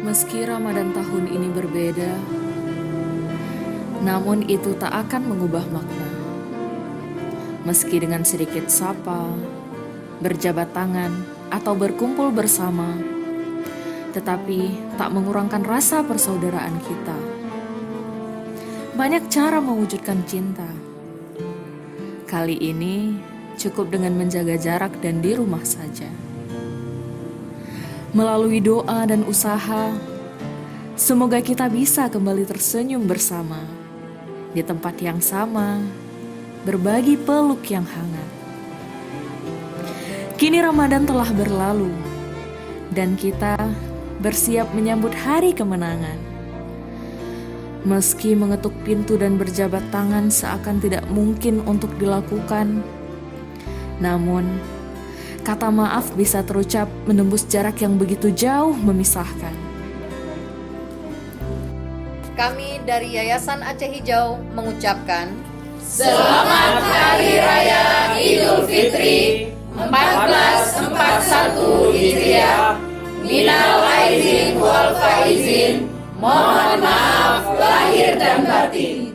Meski Ramadan tahun ini berbeda, namun itu tak akan mengubah makna. Meski dengan sedikit sapa, berjabat tangan, atau berkumpul bersama, tetapi tak mengurangkan rasa persaudaraan kita. Banyak cara mewujudkan cinta. Kali ini cukup dengan menjaga jarak dan di rumah saja. Melalui doa dan usaha, semoga kita bisa kembali tersenyum bersama di tempat yang sama, berbagi peluk yang hangat. Kini Ramadan telah berlalu, dan kita bersiap menyambut hari kemenangan. Meski mengetuk pintu dan berjabat tangan seakan tidak mungkin untuk dilakukan, namun kata maaf bisa terucap menembus jarak yang begitu jauh memisahkan. Kami dari Yayasan Aceh Hijau mengucapkan Selamat Hari Raya Idul Fitri 1441 Hijriah. Minal aizin wal faizin. Mohon maaf lahir dan batin.